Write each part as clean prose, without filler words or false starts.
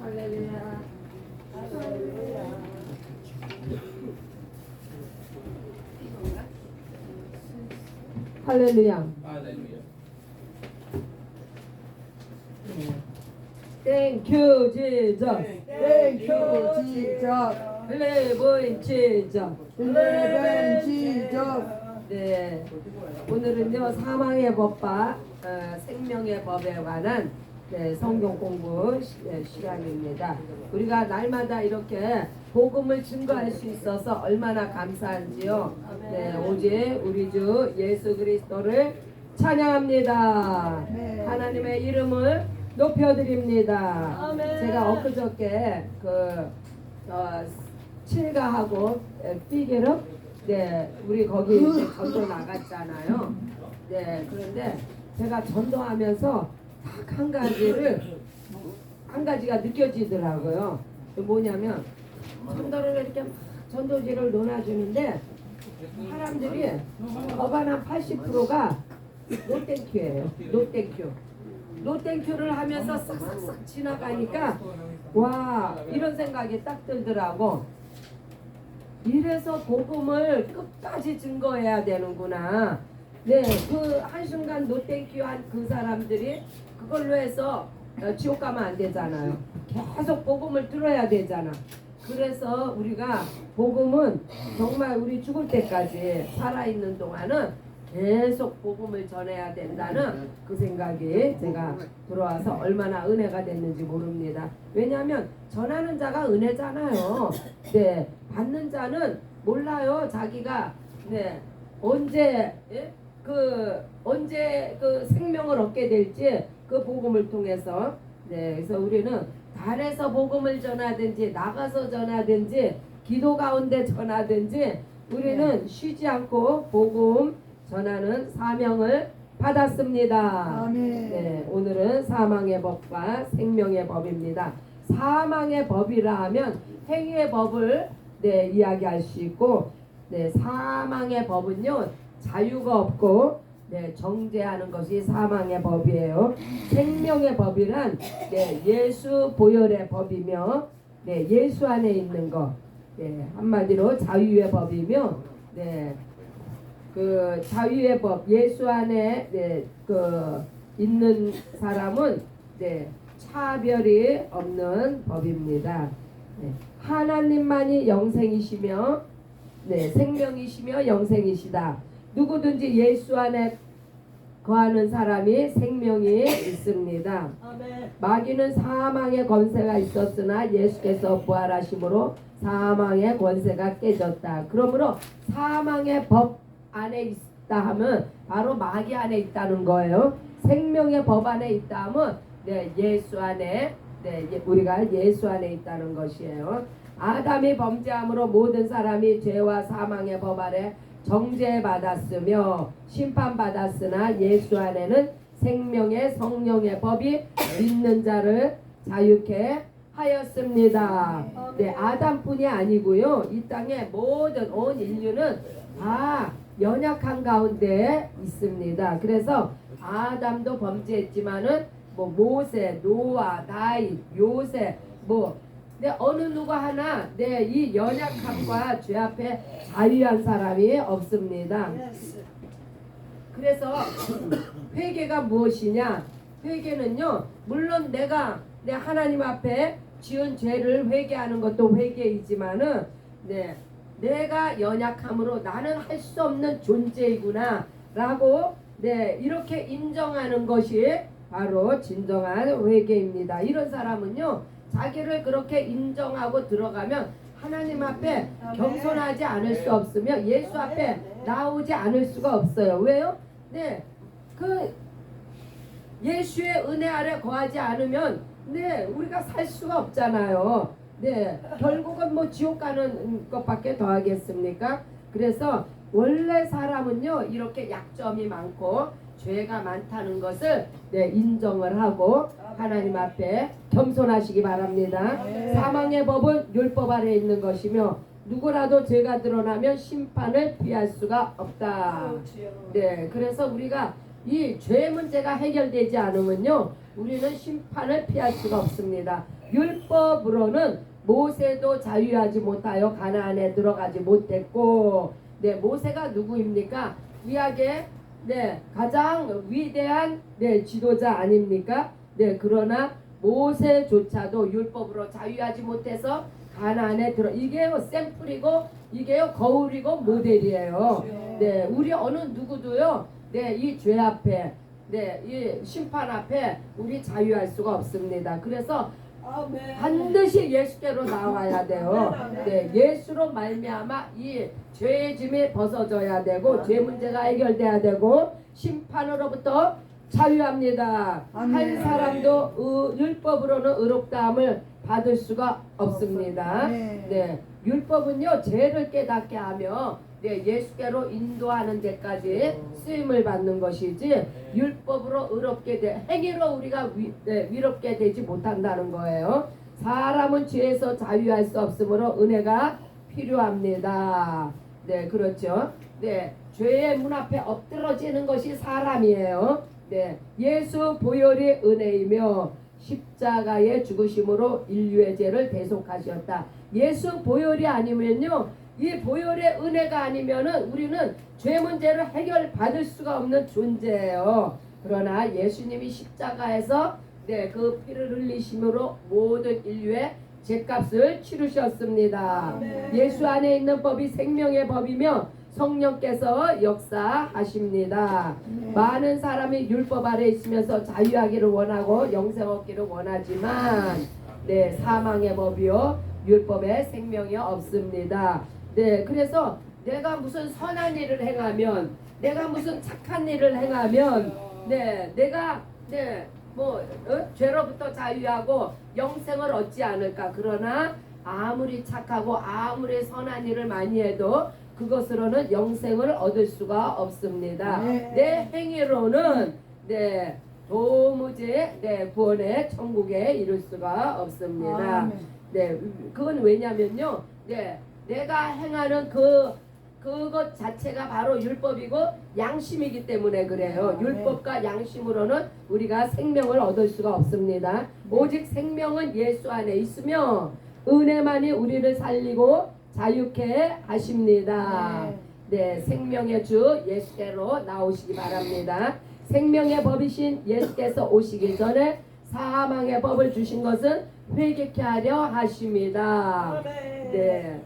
할렐루야. 할렐루야. 할렐루야. 땡큐 지저. 땡큐 지적 할렐루야 지저. 레벤 지적 네. 오늘은요 사망의 법과 생명의 법에 관한 성경 공부 시간입니다. 우리가 날마다 이렇게 복음을 증거할 수 있어서 얼마나 감사한지요. 네, 오직 우리 주 예수 그리스도를 찬양합니다. 하나님의 이름을 높여드립니다. 제가 엊그저께 칠가하고 삐게로 우리 거기 이제 전도 나갔잖아요. 네, 그런데 제가 전도하면서 딱 한 가지가 느껴지더라고요. 뭐냐면 전도를 이렇게 막 전도지를 논아주는데 사람들이 거반 한 80%가 노땡큐예요. 노땡큐를 하면서 싹싹싹 지나가니까 와 이런 생각이 딱 들더라고. 이래서 복음을 끝까지 증거해야 되는구나. 네, 그 한순간 노땡큐 한 그 사람들이 그걸로 해서 지옥 가면 안 되잖아요. 계속 복음을 들어야 되잖아. 그래서 우리가 복음은 정말 우리 죽을 때까지 살아있는 동안은 계속 복음을 전해야 된다는 그 생각이 제가 들어와서 얼마나 은혜가 됐는지 모릅니다. 왜냐하면 전하는 자가 은혜잖아요. 네, 받는 자는 몰라요. 자기가 언제 그 생명을 얻게 될지 그 복음을 통해서. 그래서 우리는 달에서 복음을 전하든지 나가서 전하든지 기도 가운데 전하든지 우리는 쉬지 않고 복음 전하는 사명을 받았습니다. 아멘. 오늘은 사망의 법과 생명의 법입니다. 사망의 법이라 하면 행위의 법을 이야기할 수 있고, 사망의 법은요 자유가 없고 정죄하는 것이 사망의 법이에요. 생명의 법이란 예수 보혈의 법이며 예수 안에 있는 것, 한마디로 자유의 법이며 그 자유의 법 예수 안에 있는 사람은 차별이 없는 법입니다. 하나님만이 영생이시며 생명이시며 영생이시다. 누구든지 예수 안에 거하는 사람이 생명이 있습니다. 마귀는 사망의 권세가 있었으나 예수께서 부활하심으로 사망의 권세가 깨졌다. 그러므로 사망의 법 안에 있다 하면 바로 마귀 안에 있다는 거예요. 생명의 법 안에 있다 하면 예수 안에 우리가 예수 안에 있다는 것이에요. 아담이 범죄함으로 모든 사람이 죄와 사망의 법 아래 정죄받았으며 심판받았으나 예수 안에는 생명의 성령의 법이 믿는 자를 자유케 하였습니다. 아담뿐이 아니고요. 이 땅의 모든 온 인류는 다 연약한 가운데 있습니다. 그래서 아담도 범죄했지만은 모세, 노아, 다윗, 요셉 어느 누구 하나 이 연약함과 죄 앞에 자유한 사람이 없습니다. 그래서 회개가 무엇이냐? 회개는요 물론 내가 하나님 앞에 지은 죄를 회개하는 것도 회개이지만은 내가 연약함으로 나는 할 수 없는 존재이구나 라고 이렇게 인정하는 것이 바로 진정한 회개입니다. 이런 사람은요 자기를 그렇게 인정하고 들어가면 하나님 앞에 겸손하지 않을 수 없으며 예수 앞에 나오지 않을 수가 없어요. 왜요? 그 예수의 은혜 아래 거하지 않으면 우리가 살 수가 없잖아요. 결국은 지옥 가는 것밖에 더 하겠습니까? 그래서 원래 사람은요 이렇게 약점이 많고 죄가 많다는 것을 인정을 하고 하나님 앞에 겸손하시기 바랍니다. 사망의 법은 율법 아래 있는 것이며 누구라도 죄가 드러나면 심판을 피할 수가 없다. 그래서 우리가 이 죄 문제가 해결되지 않으면요 우리는 심판을 피할 수가 없습니다. 율법으로는 모세도 자유하지 못하여 가나안에 들어가지 못했고, 네, 모세가 누구입니까? 구약의 네, 가장 위대한 네, 지도자 아닙니까? 네, 그러나 모세조차도 율법으로 자유하지 못해서 가나안에 들어, 이게요 샘플이고 이게요 거울이고 모델이에요. 네, 우리 어느 누구도요, 네, 이 죄 앞에, 네, 이 심판 앞에 우리 자유할 수가 없습니다. 그래서 반드시 예수께로 나와야 돼요. 네, 예수로 말미암아 이 죄의 짐이 벗어져야 되고 죄 문제가 해결돼야 되고 심판으로부터 자유합니다. 한 아멘. 사람도 율법으로는 의롭다함을 받을 수가 없습니다. 네, 율법은요 죄를 깨닫게 하며 네, 예수께로 인도하는 데까지 쓰임을 받는 것이지 율법으로 의롭게 행위로 우리가 위롭게 되지 못한다는 거예요. 사람은 죄에서 자유할 수 없으므로 은혜가 필요합니다. 네, 그렇죠. 네, 죄의 문 앞에 엎드러지는 것이 사람이에요. 네, 예수 보혈이 은혜이며 십자가의 죽으심으로 인류의 죄를 대속하셨다. 예수 보혈이 아니면요, 이 보혈의 은혜가 아니면은 우리는 죄 문제를 해결받을 수가 없는 존재예요. 그러나 예수님이 십자가에서 네, 그 피를 흘리심으로 모든 인류의 죄값을 치르셨습니다. 예수 안에 있는 법이 생명의 법이며 성령께서 역사하십니다. 많은 사람이 율법 아래 있으면서 자유하기를 원하고 영생 얻기를 원하지만 네, 사망의 법이요 율법에 생명이 없습니다. 네, 그래서 내가 무슨 선한 일을 행하면, 내가 무슨 착한 일을 행하면, 네, 내가 죄로부터 자유하고 영생을 얻지 않을까. 그러나 아무리 착하고 아무리 선한 일을 많이 해도 그것으로는 영생을 얻을 수가 없습니다. 내 행위로는 네, 도무지 네, 구원의 천국에 이룰 수가 없습니다. 네, 그건 왜냐면요, 네, 내가 행하는 그것 자체가 바로 율법이고 양심이기 때문에 그래요. 율법과 양심으로는 우리가 생명을 얻을 수가 없습니다. 오직 생명은 예수 안에 있으며 은혜만이 우리를 살리고 자유케 하십니다. 네, 생명의 주 예수께로 나오시기 바랍니다. 생명의 법이신 예수께서 오시기 전에 사망의 법을 주신 것은 회개케 하려 하십니다. 네,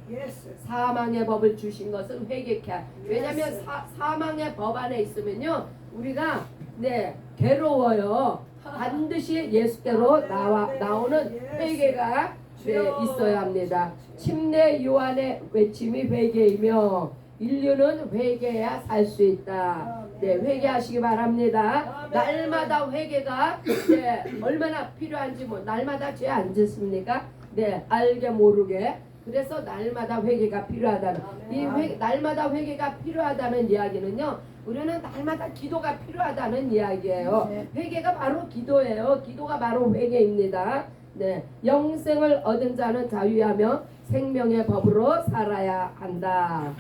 사망의 법을 주신 것은 회개케 하려. 왜냐하면 사망의 법 안에 있으면요 우리가 네 괴로워요. 반드시 예수께로 나오는 회개가 네, 있어야 합니다. 침례 요한의 외침이 회개이며 인류는 회개해야 살 수 있다. 네, 회개하시기 바랍니다. 날마다 회개가 네, 얼마나 필요한지 날마다 죄 안 짓습니까? 네, 알게 모르게. 그래서 날마다 회개가 필요하다는 날마다 회개가 필요하다는 이야기는요. 우리는 날마다 기도가 필요하다는 이야기예요. 회개가 바로 기도예요. 기도가 바로 회개입니다. 네, 영생을 얻은 자는 자유하며 생명의 법으로 살아야 한다.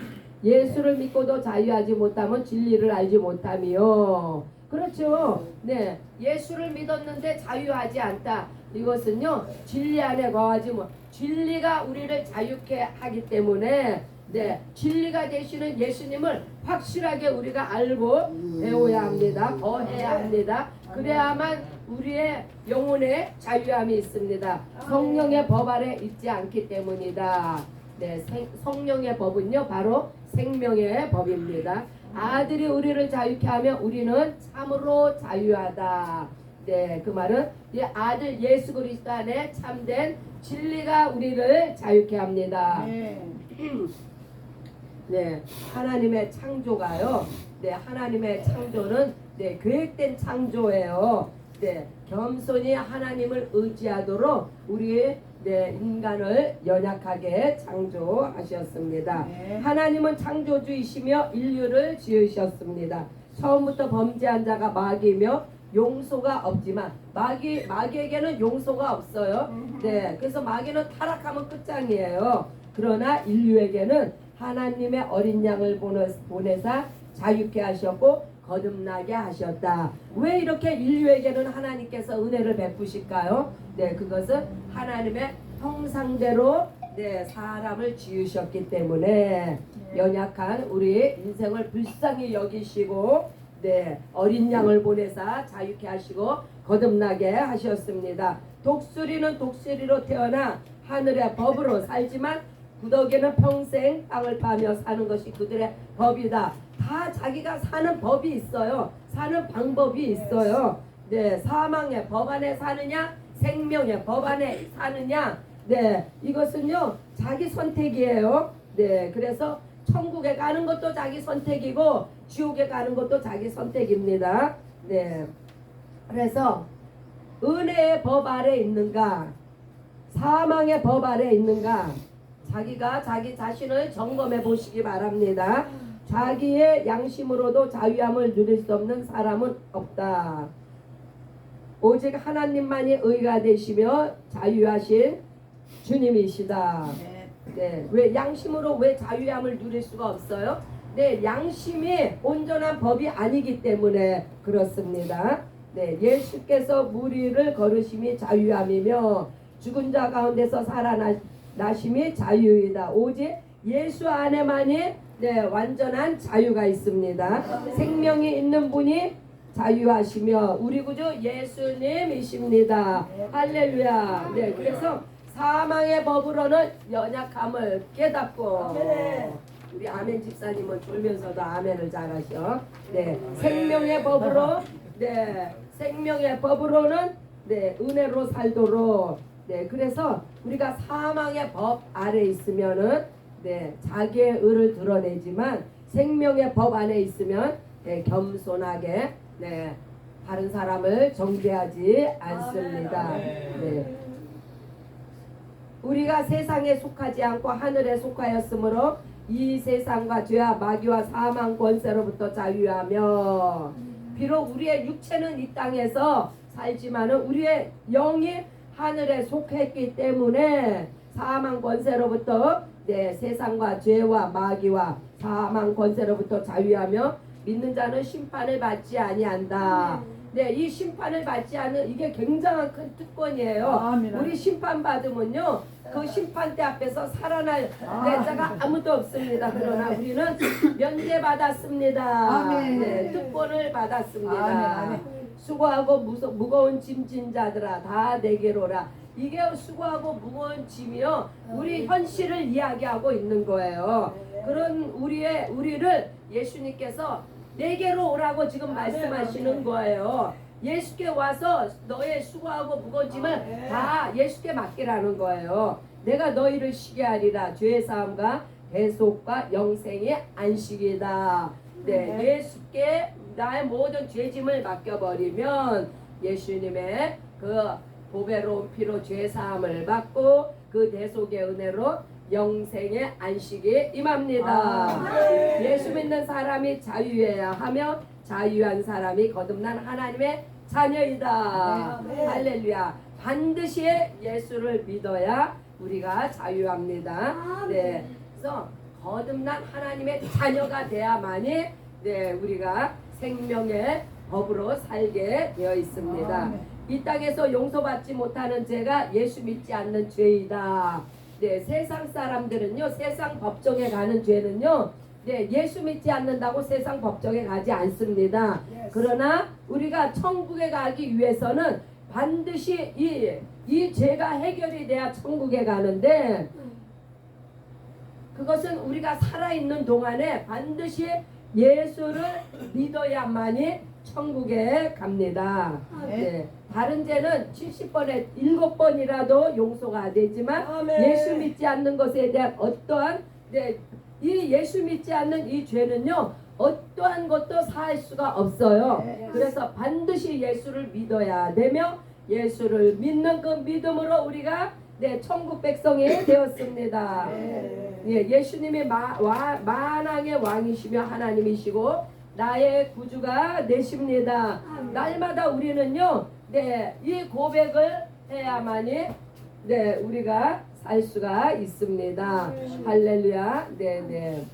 예수를 믿고도 자유하지 못하면 진리를 알지 못하며. 그렇죠. 네, 예수를 믿었는데 자유하지 않다. 이것은요 진리 안에 거하지 못. 진리가 우리를 자유케 하기 때문에 네, 진리가 되시는 예수님을 확실하게 우리가 알고 배워야 합니다. 거해야 합니다. 그래야만 우리의 영혼에 자유함이 있습니다. 성령의 법 아래 있지 않기 때문이다. 네, 성령의 법은요 바로 생명의 법입니다. 아들이 우리를 자유케 하면 우리는 참으로 자유하다. 네, 그 말은 이 아들 예수 그리스도 안에 참된 진리가 우리를 자유케 합니다. 네, 하나님의 창조가요. 네, 하나님의 창조는 네, 계획된 창조예요. 네, 겸손히 하나님을 의지하도록 우리 네, 인간을 연약하게 창조하셨습니다. 하나님은 창조주이시며 인류를 지으셨습니다. 처음부터 범죄한 자가 마귀이며 용서가 없지만 마귀에게는 용서가 없어요. 네, 그래서 마귀는 타락하면 끝장이에요. 그러나 인류에게는 하나님의 어린 양을 보내사 자유케 하셨고 거듭나게 하셨다. 왜 이렇게 인류에게는 하나님께서 은혜를 베푸실까요? 네, 그것은 하나님의 형상대로 네, 사람을 지으셨기 때문에 연약한 우리 인생을 불쌍히 여기시고 네, 어린 양을 보내사 자유케 하시고 거듭나게 하셨습니다. 독수리는 독수리로 태어나 하늘의 법으로 살지만 구더기는 평생 땅을 파며 사는 것이 그들의 법이다. 다 자기가 사는 법이 있어요. 사는 방법이 있어요. 네, 사망의 법 안에 사느냐, 생명의 법 안에 사느냐. 네, 이것은요 자기 선택이에요. 네, 그래서 천국에 가는 것도 자기 선택이고 지옥에 가는 것도 자기 선택입니다. 네, 그래서 은혜의 법 아래 있는가, 사망의 법 아래 있는가, 자기가 자기 자신을 점검해 보시기 바랍니다. 자기의 양심으로도 자유함을 누릴 수 없는 사람은 없다. 오직 하나님만이 의가 되시며 자유하신 주님이시다. 네, 왜 양심으로 왜 자유함을 누릴 수가 없어요? 네, 양심이 온전한 법이 아니기 때문에 그렇습니다. 네, 예수께서 무리를 걸으심이 자유함이며 죽은 자 가운데서 살아나심이 자유이다. 오직 예수 안에만이 네, 완전한 자유가 있습니다. 생명이 있는 분이 자유하시며 우리 구주 예수님이십니다. 할렐루야. 네, 그래서 사망의 법으로는 연약함을 깨닫고 우리 아멘 집사님은 졸면서도 아멘을 잘하셔. 네, 생명의 법으로 네, 생명의 법으로는 네, 은혜로 살도록. 네, 그래서 우리가 사망의 법 아래 있으면은 네, 자기의 의를 드러내지만 생명의 법 안에 있으면 네, 겸손하게 네, 다른 사람을 정죄하지 않습니다. 네. 우리가 세상에 속하지 않고 하늘에 속하였으므로 이 세상과 죄와 마귀와 사망 권세로부터 자유하며 비록 우리의 육체는 이 땅에서 살지만은 우리의 영이 하늘에 속했기 때문에 사망 권세로부터 네, 세상과 죄와 마귀와 사망 권세로부터 자유하며 믿는 자는 심판을 받지 아니한다. 네, 이 심판을 받지 않은 이게 굉장한 큰 특권이에요. 아멘. 우리 심판 받으면요, 그 심판대 앞에서 살아날 자가 아무도 없습니다. 그러나 우리는 면제받았습니다. 아멘. 네, 특권을 받았습니다. 아멘. 수고하고 무거운 짐진 자들아 다 내게로라. 이게 수고하고 무거운 짐이요, 우리 현실을 이야기하고 있는 거예요. 그런 우리를 예수님께서 내게로 오라고 지금 말씀하시는 거예요. 예수께 와서 너의 수고하고 무거운 짐을 다 예수께 맡기라는 거예요. 내가 너희를 쉬게 하리라. 죄의 사함과 대속과 영생의 안식이다. 네, 예수께 나의 모든 죄짐을 맡겨버리면 예수님의 그 보배로운 피로 죄 사함을 받고 그 대속의 은혜로 영생의 안식이 임합니다. 예수 믿는 사람이 자유해야 하며 자유한 사람이 거듭난 하나님의 자녀이다. 할렐루야. 반드시 예수를 믿어야 우리가 자유합니다. 네, 그래서 거듭난 하나님의 자녀가 돼야만이 네, 우리가 생명의 법으로 살게 되어 있습니다. 이 땅에서 용서받지 못하는 죄가 예수 믿지 않는 죄이다. 네, 세상 사람들은요, 세상 법정에 가는 죄는요, 네, 예수 믿지 않는다고 세상 법정에 가지 않습니다. 그러나 우리가 천국에 가기 위해서는 반드시 이 죄가 해결이 돼야 천국에 가는데, 그것은 우리가 살아있는 동안에 반드시 예수를 믿어야만이 천국에 갑니다. 네, 다른 죄는 70번에 7번이라도 용서가 되지만 예수 믿지 않는 것에 대한 어떠한 네, 이 예수 믿지 않는 이 죄는요, 어떠한 것도 사할 수가 없어요. 그래서 반드시 예수를 믿어야 되며 예수를 믿는 그 믿음으로 우리가 네, 천국 백성이 되었습니다. 예, 예수님이 만왕의 왕이시며 하나님이시고 나의 구주가 되십니다. 날마다 우리는요, 네, 이 고백을 해야만이 네, 우리가 살 수가 있습니다. 할렐루야. 네, 네.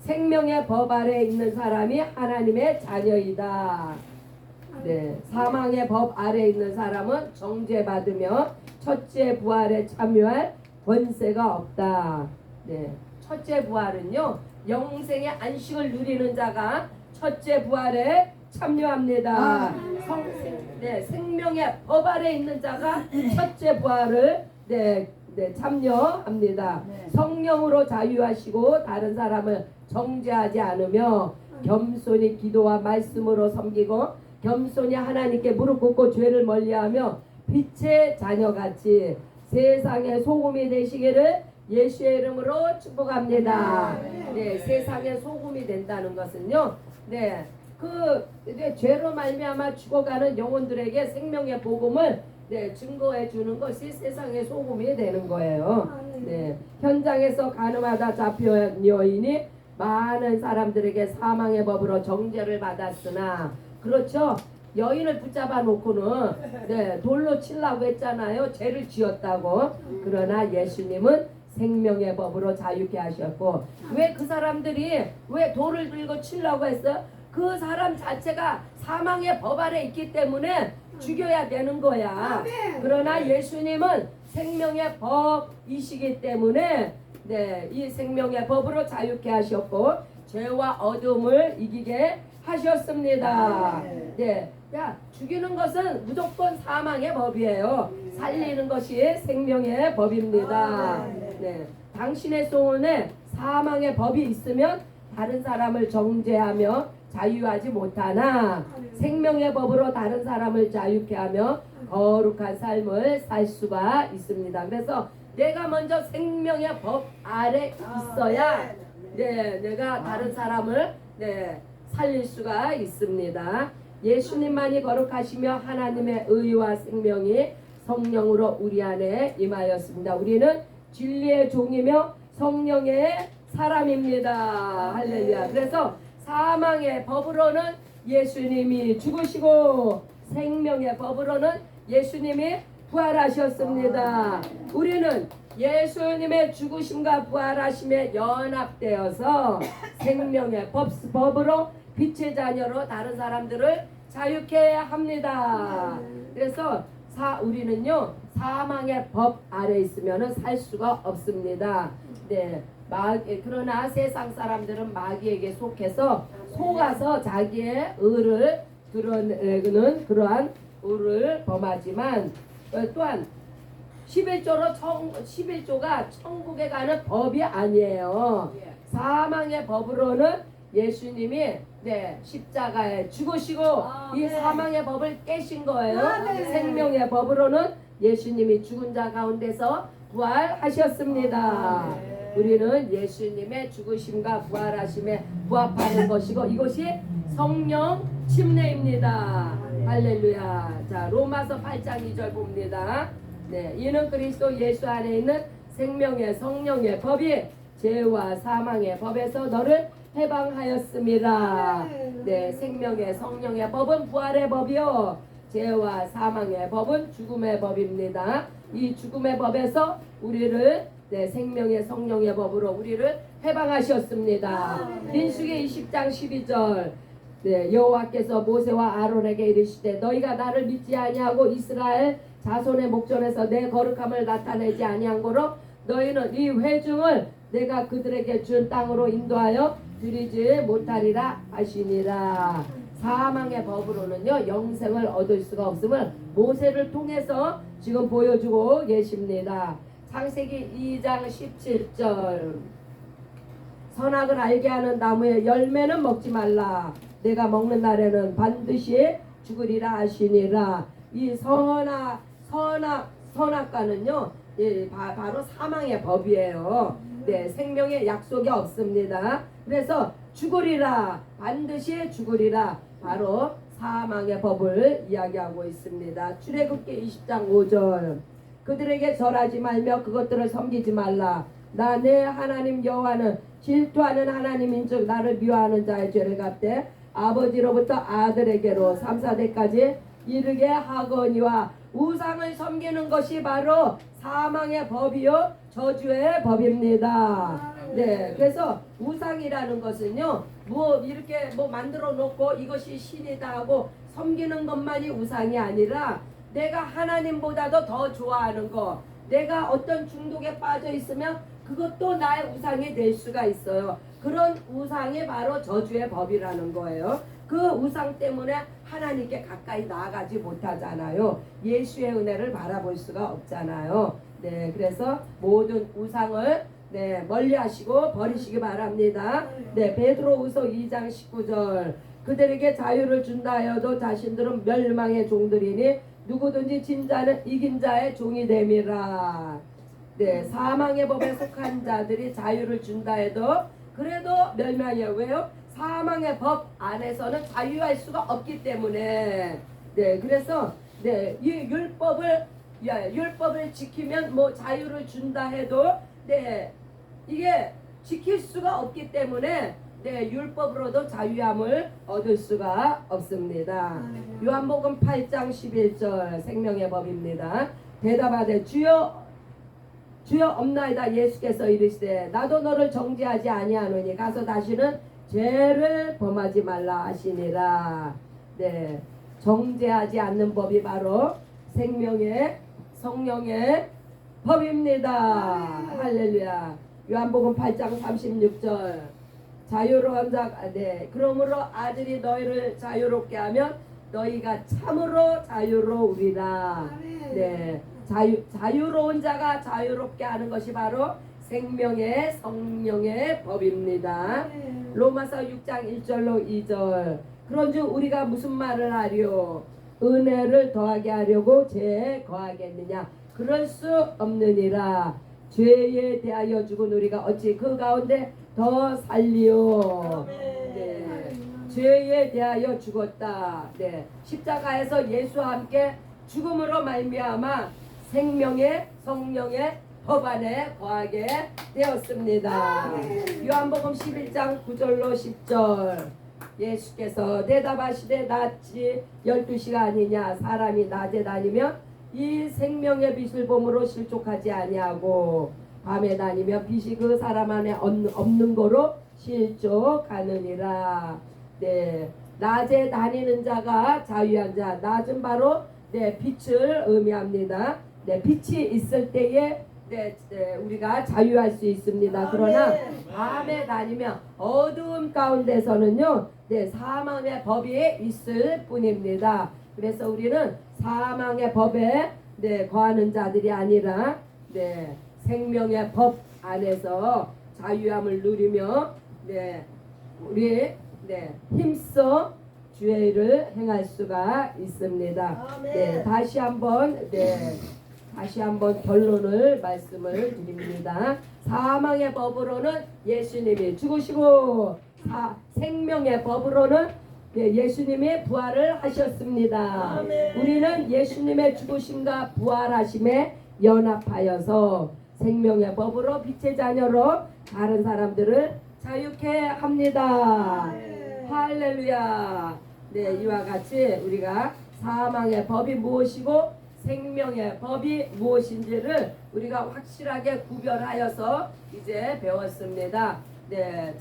생명의 법 아래 있는 사람이 하나님의 자녀이다. 네, 사망의 법 아래 있는 사람은 정죄받으며 첫째 부활에 참여할 권세가 없다. 네, 첫째 부활은요, 영생의 안식을 누리는 자가 첫째 부활에 참여합니다. 생명의 법 아래 있는 자가 첫째 부활을 참여합니다. 성령으로 자유하시고 다른 사람을 정죄하지 않으며 겸손히 기도와 말씀으로 섬기고 겸손히 하나님께 무릎 꿇고 죄를 멀리하며 빛의 자녀같이 세상의 소금이 되시기를 예수의 이름으로 축복합니다. 네, 세상의 소금이 된다는 것은요, 죄로 말미암아 죽어가는 영혼들에게 생명의 복음을 증거해 주는 것이 세상의 소금이 되는 거예요. 네, 현장에서 가늠하다 잡혀온 여인이 많은 사람들에게 사망의 법으로 정죄를 받았으나, 그렇죠, 여인을 붙잡아 놓고는 돌로 치려고 했잖아요. 죄를 지었다고. 그러나 예수님은 생명의 법으로 자유케 하셨고, 왜 그 사람들이 왜 돌을 들고 치려고 했어? 그 사람 자체가 사망의 법 아래 있기 때문에 죽여야 되는 거야. 그러나 예수님은 생명의 법이시기 때문에 이 생명의 법으로 자유케 하셨고 죄와 어둠을 이기게 하셨습니다. 죽이는 것은 무조건 사망의 법이에요. 살리는 것이 생명의 법입니다. 당신의 소원에 사망의 법이 있으면 다른 사람을 정죄하며 자유하지 못하나 생명의 법으로 다른 사람을 자유케 하며 거룩한 삶을 살 수가 있습니다. 그래서 내가 먼저 생명의 법 아래 있어야 내가 다른 사람을 살릴 수가 있습니다. 예수님만이 거룩하시며 하나님의 의와 생명이 성령으로 우리 안에 임하였습니다. 우리는 진리의 종이며 성령의 사람입니다. 할렐루야. 그래서 사망의 법으로는 예수님이 죽으시고 생명의 법으로는 예수님이 부활하셨습니다. 우리는 예수님의 죽으심과 부활하심에 연합되어서 생명의 법으로 빛의 자녀로 다른 사람들을 자유케 합니다. 그래서 우리는요, 사망의 법 아래 있으면 살 수가 없습니다. 그러나 세상 사람들은 마귀에게 속아서 자기의 의를 드러내는 그러한 의를 범하지만, 또한 11조가 천국에 가는 법이 아니에요. 사망의 법으로는 예수님이 십자가에 죽으시고 이 사망의 법을 깨신 거예요. 생명의 법으로는 예수님이 죽은 자 가운데서 부활하셨습니다. 우리는 예수님의 죽으심과 부활하심에 부합하는 것이고 이것이 성령 침례입니다. 할렐루야. 자, 로마서 8장 2절 봅니다. 이는 그리스도 예수 안에 있는 생명의 성령의 법이 죄와 사망의 법에서 너를 해방하였음이라. 생명의 성령의 법은 부활의 법이요, 죄와 사망의 법은 죽음의 법입니다. 이 죽음의 법에서 우리를 생명의 성령의 법으로 우리를 해방하셨습니다. 민수기 20장 12절 여호와께서 모세와 아론에게 이르시되 너희가 나를 믿지 아니하고 이스라엘 자손의 목전에서 내 거룩함을 나타내지 아니한 고로 너희는 이 회중을 내가 그들에게 준 땅으로 인도하여 드리지 못하리라 하시니라. 사망의 법으로는요, 영생을 얻을 수가 없음을 모세를 통해서 지금 보여주고 계십니다. 창세기 2장 17절 선악을 알게 하는 나무의 열매는 먹지 말라. 내가 먹는 날에는 반드시 죽으리라 하시니라. 이 선악과는요, 바로 사망의 법이에요. 생명의 약속이 없습니다. 그래서 죽으리라, 반드시 죽으리라, 바로 사망의 법을 이야기하고 있습니다. 출애굽기 20장 5절 그들에게 절하지 말며 그것들을 섬기지 말라. 나 내 하나님 여호와는 질투하는 하나님인즉 나를 미워하는 자의 죄를 갚되 아버지로부터 아들에게로 3, 4대까지 이르게 하거니와 우상을 섬기는 것이 바로 사망의 법이요 저주의 법입니다. 네, 그래서 우상이라는 것은요, 뭐 이렇게 뭐 만들어 놓고 이것이 신이다 하고 섬기는 것만이 우상이 아니라 내가 하나님보다도 더 좋아하는 거, 내가 어떤 중독에 빠져 있으면 그것도 나의 우상이 될 수가 있어요. 그런 우상이 바로 저주의 법이라는 거예요. 그 우상 때문에 하나님께 가까이 나아가지 못하잖아요. 예수의 은혜를 바라볼 수가 없잖아요. 네, 그래서 모든 우상을 멀리 하시고 버리시기 바랍니다. 네, 베드로후서 2장 19절. 그들에게 자유를 준다 하여도 자신들은 멸망의 종들이니 누구든지 진 자는 이긴 자의 종이 됨이라. 네, 사망의 법에 속한 자들이 자유를 준다 해도 그래도 멸망이에요. 왜요? 사망의 법 안에서는 자유할 수가 없기 때문에. 네, 그래서 이 율법을 지키면 뭐 자유를 준다 해도 이게 지킬 수가 없기 때문에 율법으로도 자유함을 얻을 수가 없습니다. 요한복음 8장 11절 생명의 법입니다. 대답하되 주여 없나이다. 예수께서 이르시되 나도 너를 정죄하지 아니하노니 가서 다시는 죄를 범하지 말라 하시니라. 네, 정죄하지 않는 법이 바로 생명의 성령의 법입니다. 할렐루야. 요한복음 8장 36절. 자유로운 자, 그러므로 아들이 너희를 자유롭게 하면 너희가 참으로 자유로우리라. 네, 자유로운 자가 자유롭게 하는 것이 바로 생명의 성령의 법입니다. 로마서 6장 1절로 2절. 그런즉 우리가 무슨 말을 하리요? 은혜를 더하게 하려고 죄에 거하겠느냐? 그럴 수 없느니라. 죄에 대하여 죽은 우리가 어찌 그 가운데 더 살리요? 네, 죄에 대하여 죽었다. 네, 십자가에서 예수와 함께 죽음으로 말미암아 생명의 성령의 법 안에 거하게 되었습니다. 요한복음 11장 9절로 10절. 예수께서 대답하시되 낮이 12시가 아니냐? 사람이 낮에 다니면 이 생명의 빛을 봄으로 실족하지 아니하고 밤에 다니면 빛이 그 사람 안에 없는 거로 실족하느니라. 네, 낮에 다니는 자가 자유한 자. 낮은 바로 빛을 의미합니다. 빛이 있을 때에 우리가 자유할 수 있습니다. 그러나 밤에 다니면 어두움 가운데서는요, 사망의 법이 있을 뿐입니다. 그래서 우리는 사망의 법에 거하는 자들이 아니라 생명의 법 안에서 자유함을 누리며 우리 힘써 주의 일을 행할 수가 있습니다. 다시 한번 결론을 말씀을 드립니다. 사망의 법으로는 예수님이 죽으시고 생명의 법으로는 예수님이 부활을 하셨습니다. 우리는 예수님의 죽으심과 부활하심에 연합하여서 생명의 법으로 빛의 자녀로 다른 사람들을 자유케 합니다. 할렐루야. 이와 같이 우리가 사망의 법이 무엇이고 생명의 법이 무엇인지를 우리가 확실하게 구별하여서 이제 배웠습니다.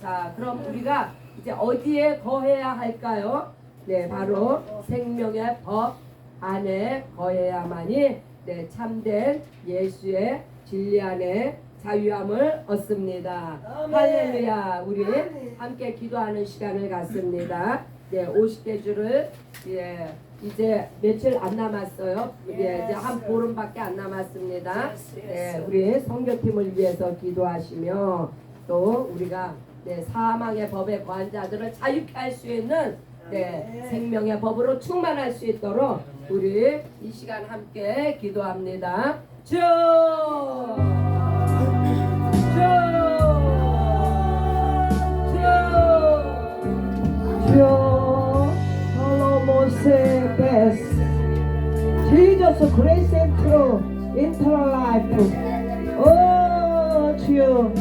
자, 그럼 우리가 이제 어디에 거해야 할까요? 바로 생명의 법 안에 거해야만이 참된 예수의 진리 안에 자유함을 얻습니다. 할렐루야. 우리 함께 기도하는 시간을 갖습니다. 50개 줄을 이제 며칠 안 남았어요. 이제 한 보름밖에 안 남았습니다. 우리 선교팀을 위해서 기도하시며 또 우리가 사망의 법에 거한 자들을 자유케 할 수 있는 생명의 법으로 충만할 수 있도록 우리 이 시간 함께 기도합니다. 주여 Say best. Jesus grace and truth, eternal life. Oh, 주여.